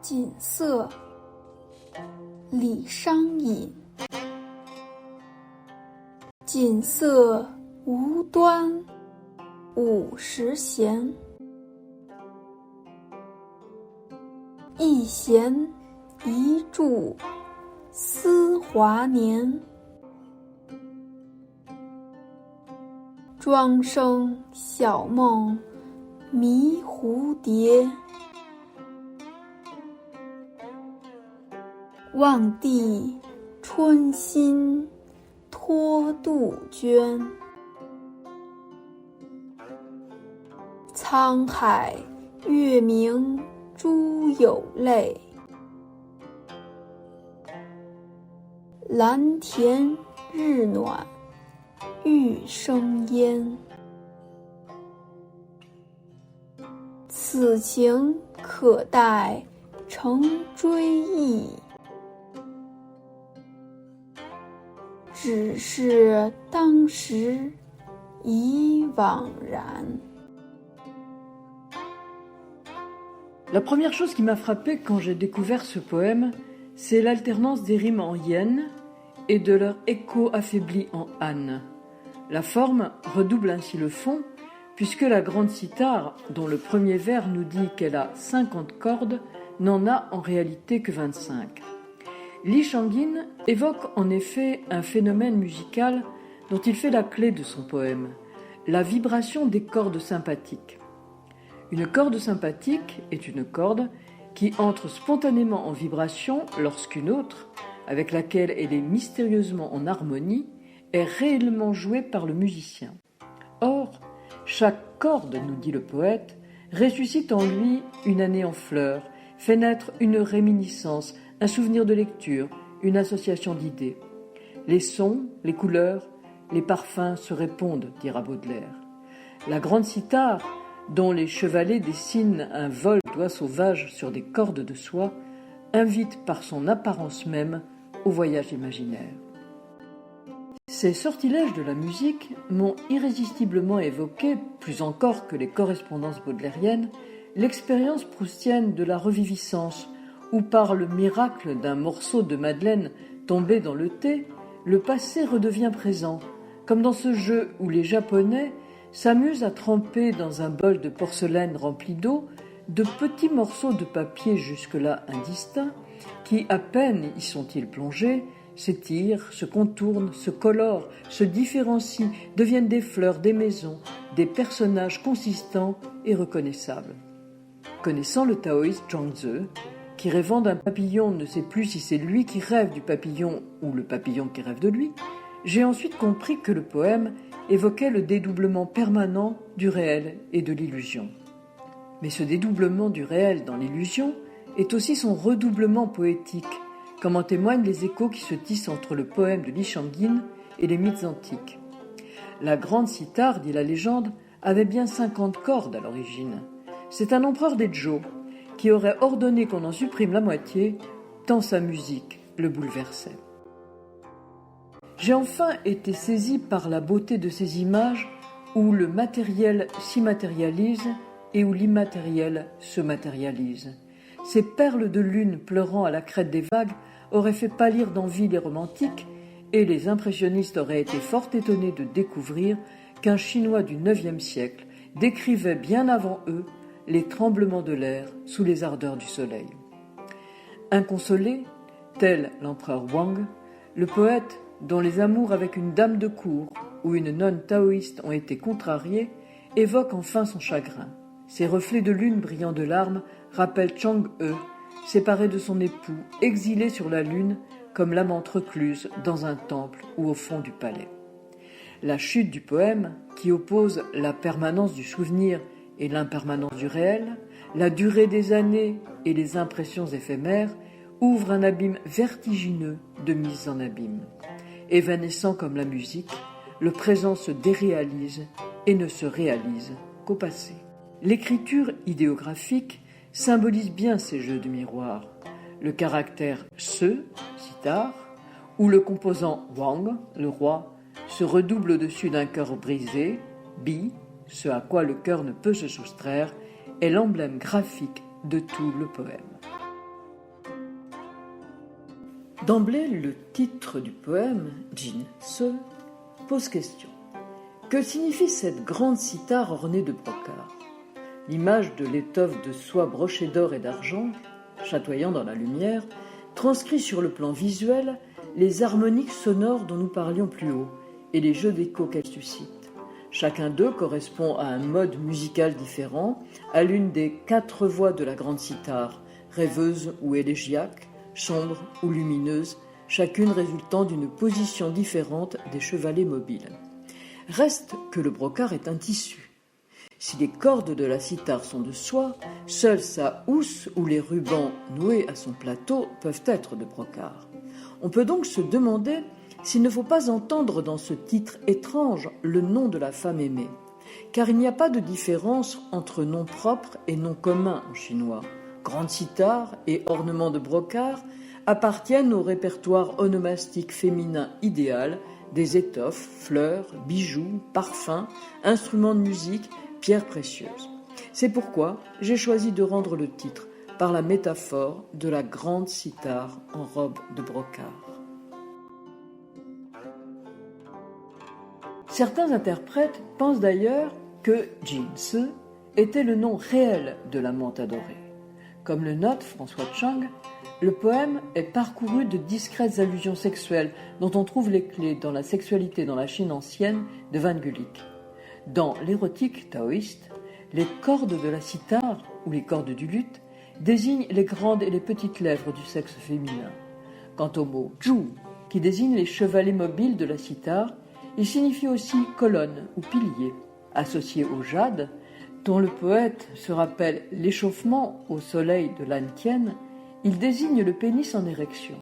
锦瑟，李商隐。锦瑟无端50弦，一弦一柱思华年。庄生晓梦迷蝴蝶，望帝春心托杜鹃。沧海月明珠有泪，蓝田日暖玉生烟。此情可待成追忆，只是当时已惘然。La première chose qui m'a frappée quand j'ai découvert ce poème, c'est l'alternance des rimes en yen et de leur écho affaibli en an. La forme redouble ainsi le fond, puisque la grande cithare, dont le premier vers nous dit qu'elle a 50 cordes, n'en a en réalité que 25. Li Shangin évoque en effet un phénomène musical dont il fait la clé de son poème, la vibration des cordes sympathiques. Une corde sympathique est une corde qui entre spontanément en vibration lorsqu'une autre, avec laquelle elle est mystérieusement en harmonie, est réellement jouée par le musicien. Or, chaque corde, nous dit le poète, ressuscite en lui une année en fleurs, fait naître une réminiscence, un souvenir de lecture, une association d'idées. Les sons, les couleurs, les parfums se répondent, dira Baudelaire. La grande cithare, dont les chevalets dessinent un vol d'oies sauvages sur des cordes de soie, invite par son apparence même au voyage imaginaire. Ces sortilèges de la musique m'ont irrésistiblement évoqué, plus encore que les correspondances baudelairiennes, l'expérience proustienne de la reviviscence, où par le miracle d'un morceau de madeleine tombé dans le thé, le passé redevient présent, comme dans ce jeu où les Japonais s'amusent à tremper dans un bol de porcelaine rempli d'eau de petits morceaux de papier jusque-là indistincts, qui, à peine y sont-ils plongés, s'étirent, se contournent, se colorent, se différencient, deviennent des fleurs, des maisons, des personnages consistants et reconnaissables. Connaissant le taoïste Zhuangzi, qui rêvant d'un papillon ne sait plus si c'est lui qui rêve du papillon ou le papillon qui rêve de lui, j'ai ensuite compris que le poème évoquait le dédoublement permanent du réel et de l'illusion. Mais ce dédoublement du réel dans l'illusion est aussi son redoublement poétique, comme en témoignent les échos qui se tissent entre le poème de Li Shangin et les mythes antiques. La grande cithare, dit la légende, avait bien 50 cordes à l'origine. C'est un empereur des Zhou qui aurait ordonné qu'on en supprime la moitié, tant sa musique le bouleversait. J'ai enfin été saisi par la beauté de ces images où le matériel s'immatérialise et où l'immatériel se matérialise. Ces perles de lune pleurant à la crête des vagues auraient fait pâlir d'envie les romantiques, et les impressionnistes auraient été fort étonnés de découvrir qu'un Chinois du IXe siècle décrivait bien avant eux les tremblements de l'air sous les ardeurs du soleil. Inconsolé, tel l'empereur Wang, le poète, dont les amours avec une dame de cour ou une nonne taoïste ont été contrariés, évoque enfin son chagrin. Ces reflets de lune brillant de larmes rappellent Chang-e, séparé de son époux, exilé sur la lune comme l'amante recluse dans un temple ou au fond du palais. La chute du poème, qui oppose la permanence du souvenir et l'impermanence du réel, la durée des années et les impressions éphémères, ouvre un abîme vertigineux de mise en abîme. Évanescent comme la musique, le présent se déréalise et ne se réalise qu'au passé. L'écriture idéographique symbolise bien ces jeux de miroir. Le caractère se, cithare, où le composant Wang, le roi, se redouble au-dessus d'un cœur brisé, bi, ce à quoi le cœur ne peut se soustraire, est l'emblème graphique de tout le poème. D'emblée, le titre du poème, Jin Se, pose question. Que signifie cette grande cithare ornée de brocart? L'image de l'étoffe de soie brochée d'or et d'argent, chatoyant dans la lumière, transcrit sur le plan visuel les harmoniques sonores dont nous parlions plus haut et les jeux d'écho qu'elles suscitent. Chacun d'eux correspond à un mode musical différent, à l'une des 4 voix de la grande cithare, rêveuse ou élégiaque, sombre ou lumineuse, chacune résultant d'une position différente des chevalets mobiles. Reste que le brocart est un tissu. Si les cordes de la cithare sont de soie, seule sa housse ou les rubans noués à son plateau peuvent être de brocart. On peut donc se demander s'il ne faut pas entendre dans ce titre étrange le nom de la femme aimée, car il n'y a pas de différence entre nom propre et nom commun en chinois. Grande cithare et ornements de brocart appartiennent au répertoire onomastique féminin idéal des étoffes, fleurs, bijoux, parfums, instruments de musique, pierres précieuses. C'est pourquoi j'ai choisi de rendre le titre par la métaphore de la grande cithare en robe de brocart. Certains interprètes pensent d'ailleurs que Jin Se était le nom réel de l'amante adorée. Comme le note François Chang, le poème est parcouru de discrètes allusions sexuelles dont on trouve les clés dans la sexualité dans la Chine ancienne de Van Gulik. Dans l'érotique taoïste, les cordes de la cithare ou les cordes du luth désignent les grandes et les petites lèvres du sexe féminin. Quant au mot zhu, qui désigne les chevalets mobiles de la cithare, il signifie aussi colonne ou pilier. Associé au jade, dont le poète se rappelle l'échauffement au soleil de l'âne tienne, il désigne le pénis en érection.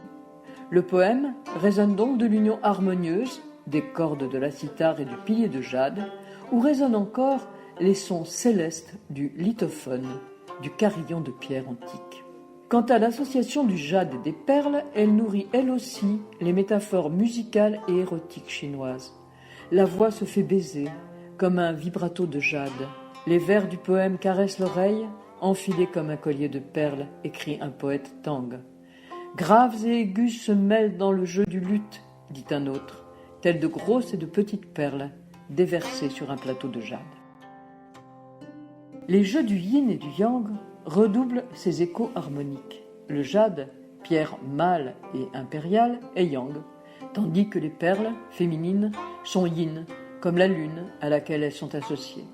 Le poème résonne donc de l'union harmonieuse des cordes de la cithare et du pilier de jade, où résonnent encore les sons célestes du lithophone, du carillon de pierre antique. Quant à l'association du jade et des perles, elle nourrit elle aussi les métaphores musicales et érotiques chinoises. La voix se fait baiser, comme un vibrato de jade. Les vers du poème caressent l'oreille, enfilés comme un collier de perles, écrit un poète Tang. Graves et aigus se mêlent dans le jeu du luth, dit un autre, tels de grosses et de petites perles, déversées sur un plateau de jade. Les jeux du yin et du yang redoublent ces échos harmoniques. Le jade, pierre mâle et impériale, est yang, tandis que les perles, féminines, sont yin, comme la lune à laquelle elles sont associées.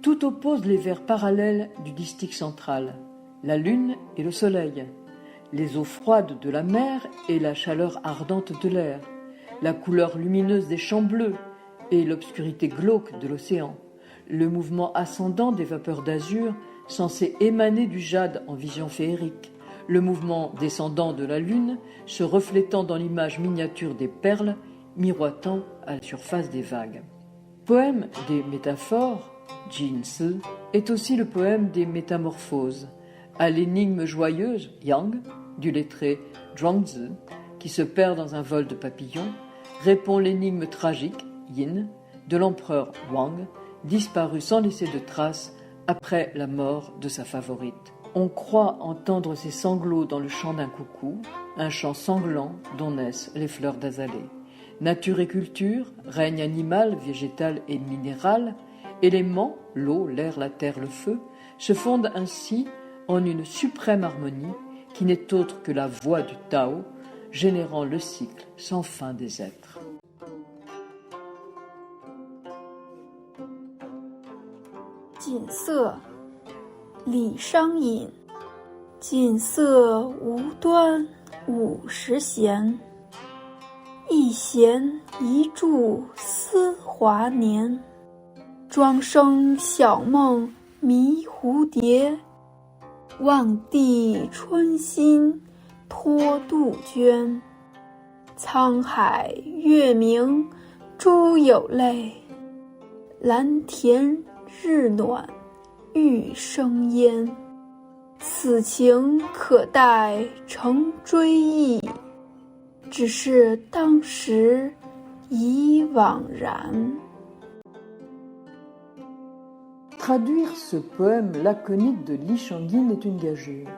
Tout oppose les vers parallèles du distique central, la lune et le soleil, les eaux froides de la mer et la chaleur ardente de l'air, la couleur lumineuse des champs bleus et l'obscurité glauque de l'océan, le mouvement ascendant des vapeurs d'azur censées émaner du jade en vision féerique, le mouvement descendant de la lune se reflétant dans l'image miniature des perles miroitant à la surface des vagues. Poème des métaphores, Jin Se est aussi le poème des métamorphoses. À l'énigme joyeuse, Yang, du lettré Zhuangzi, qui se perd dans un vol de papillons, répond l'énigme tragique, Yin, de l'empereur Wang, disparu sans laisser de traces après la mort de sa favorite. On croit entendre ses sanglots dans le chant d'un coucou, un chant sanglant dont naissent les fleurs d'azalée. Nature et culture, règne animal, végétal et minéral, éléments, l'eau, l'air, la terre, le feu, se fondent ainsi en une suprême harmonie qui n'est autre que la voix du Tao, générant le cycle sans fin des êtres. Jin Se, Li Shangyin.锦瑟无端50弦，一弦一柱思华年。庄生晓梦迷蝴蝶，望帝春心托杜鹃。沧海月明珠有泪，蓝田日暖玉生烟。此情可待成追忆，只是当时已惘然。 Traduire ce poème laconique de Li Shangyin est une gageure.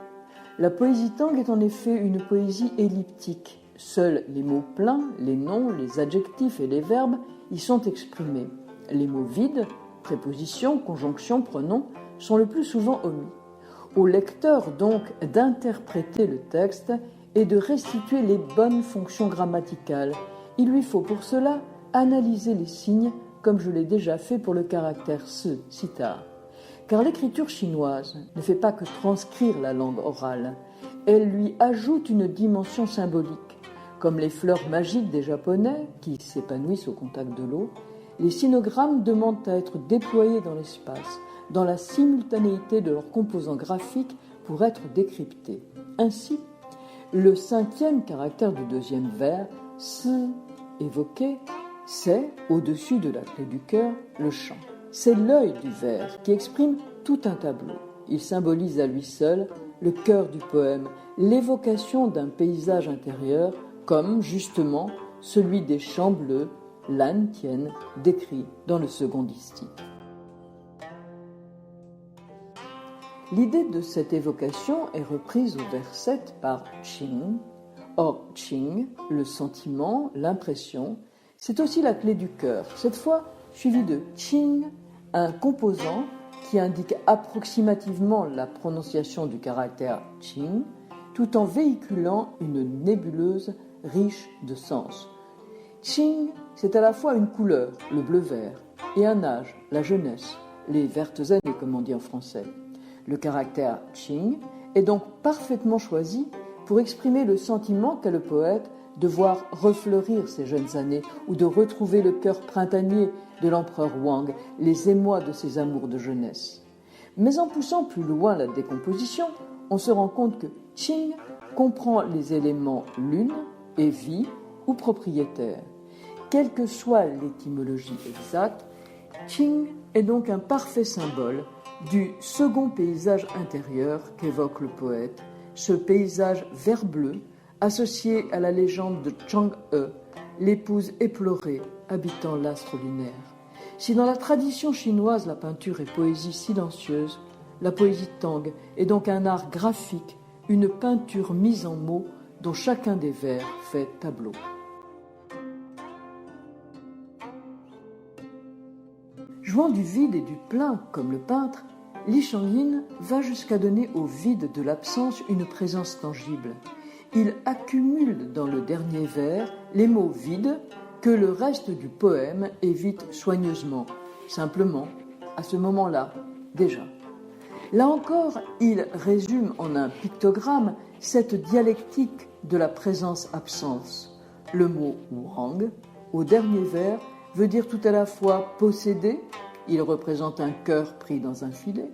La poésie Tang est en effet une poésie elliptique, seuls les mots pleins, les noms, les adjectifs et les verbes y sont exprimés. Les mots vides, prépositions, conjonctions, pronoms, sont le plus souvent omis. Au lecteur donc d'interpréter le texte et de restituer les bonnes fonctions grammaticales. Il lui faut pour cela analyser les signes comme je l'ai déjà fait pour le caractère se, sitar. Car l'écriture chinoise ne fait pas que transcrire la langue orale, elle lui ajoute une dimension symbolique. Comme les fleurs magiques des Japonais, qui s'épanouissent au contact de l'eau, les sinogrammes demandent à être déployés dans l'espace, dans la simultanéité de leurs composants graphiques pour être décryptés. Ainsi, le 5e caractère du 2e vers, se, évoqué, c'est, au-dessus de la clé du cœur, le chant. C'est l'œil du vers qui exprime tout un tableau. Il symbolise à lui seul le cœur du poème, l'évocation d'un paysage intérieur comme, justement, celui des champs bleus, Lan Tien, décrit dans le second distique. L'idée de cette évocation est reprise au vers 7 par Qing. Or, Qing, le sentiment, l'impression, c'est aussi la clé du cœur, cette fois suivie de Qing, un composant qui indique approximativement la prononciation du caractère Qing, tout en véhiculant une nébuleuse riche de sens. Qing, c'est à la fois une couleur, le bleu-vert, et un âge, la jeunesse, les vertes années comme on dit en français. Le caractère Qing est donc parfaitement choisi pour exprimer le sentiment qu'a le poète de voir refleurir ses jeunes années ou de retrouver le cœur printanier de l'empereur Wang, les émois de ses amours de jeunesse. Mais en poussant plus loin la décomposition, on se rend compte que Qing comprend les éléments lune et vie ou propriétaire. Quelle que soit l'étymologie exacte, Qing est donc un parfait symbole du second paysage intérieur qu'évoque le poète, ce paysage vert bleu associé à la légende de Chang'e, l'épouse éplorée habitant l'astre lunaire. Si dans la tradition chinoise la peinture est poésie silencieuse, la poésie Tang est donc un art graphique, une peinture mise en mots dont chacun des vers fait tableau. Jouant du vide et du plein comme le peintre, Li Shangyin va jusqu'à donner au vide de l'absence une présence tangible. Il accumule dans le dernier vers les mots vides que le reste du poème évite soigneusement, simplement, à ce moment-là, déjà. Là encore, il résume en un pictogramme cette dialectique de la présence-absence. Le mot Wang, au dernier vers, veut dire tout à la fois posséder, il représente un cœur pris dans un filet,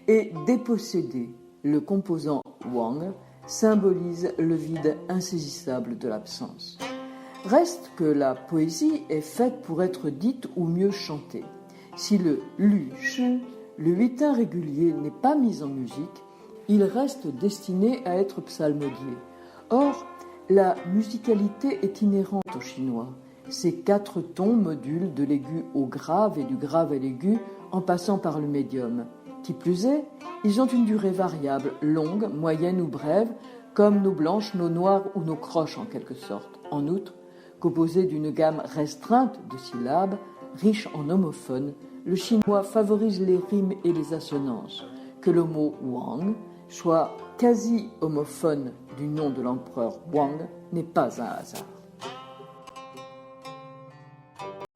et déposséder, le composant Wang, symbolise le vide insaisissable de l'absence. Reste que la poésie est faite pour être dite ou mieux chantée. Si le lu, shi, le huitain régulier n'est pas mis en musique, il reste destiné à être psalmodié. Or, la musicalité est inhérente aux Chinois. Ces 4 tons modulent de l'aigu au grave et du grave à l'aigu en passant par le médium. Qui plus est, ils ont une durée variable, longue, moyenne ou brève, comme nos blanches, nos noires ou nos croches en quelque sorte. En outre, composé d'une gamme restreinte de syllabes, riche en homophones, le chinois favorise les rimes et les assonances. Que le mot Wang soit quasi homophone du nom de l'empereur Wang n'est pas un hasard.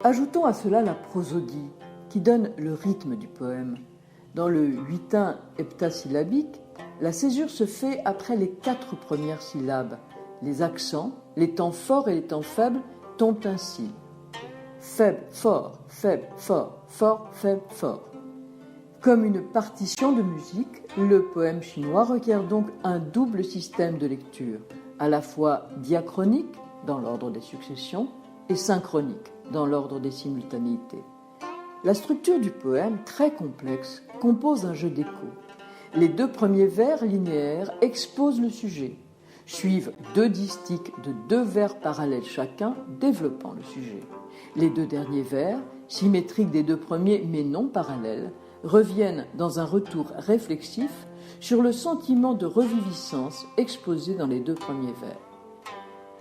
Ajoutons à cela la prosodie, qui donne le rythme du poème. Dans le huitain heptasyllabique, la césure se fait après les 4 premières syllabes. Les accents, les temps forts et les temps faibles tombent ainsi. Faible, fort, fort, faible, fort. Comme une partition de musique, le poème chinois requiert donc un double système de lecture, à la fois diachronique, dans l'ordre des successions, et synchronique, dans l'ordre des simultanéités. La structure du poème, très complexe, compose un jeu d'écho. Les 2 premiers vers linéaires exposent le sujet. Suivent 2 distiques de 2 vers parallèles chacun, développant le sujet. Les 2 derniers vers, symétriques des 2 premiers mais non parallèles, reviennent dans un retour réflexif sur le sentiment de reviviscence exposé dans les 2 premiers vers.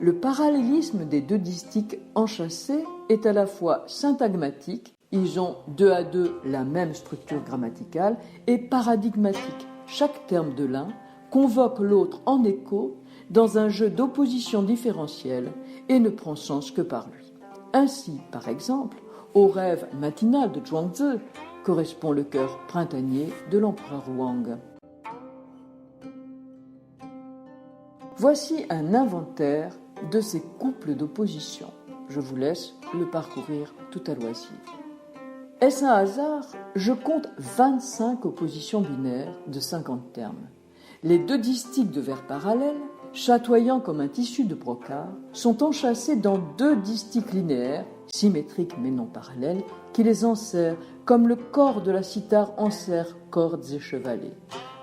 Le parallélisme des deux distiques enchâssés est à la fois syntagmatique, ils ont deux à deux la même structure grammaticale, et paradigmatique. Chaque terme de l'un convoque l'autre en écho dans un jeu d'opposition différentielle et ne prend sens que par lui. Ainsi, par exemple, au rêve matinal de Zhuangzi correspond le chœur printanier de l'empereur Wang. Voici un inventaire de ces couples d'opposition. Je vous laisse le parcourir tout à loisir. Est-ce un hasard ? Je compte 25 oppositions binaires de 50 termes. Les deux distiques de vers parallèles, chatoyant comme un tissu de brocart, sont enchâssés dans deux distiques linéaires, symétriques mais non parallèles, qui les enserrent comme le corps de la cithare enserre cordes et chevalets.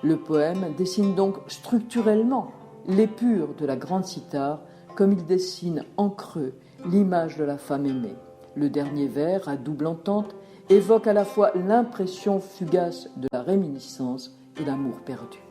Le poème dessine donc structurellement l'épure de la grande cithare comme il dessine en creux l'image de la femme aimée. Le dernier vers, à double entente, évoque à la fois l'impression fugace de la réminiscence et l'amour perdu.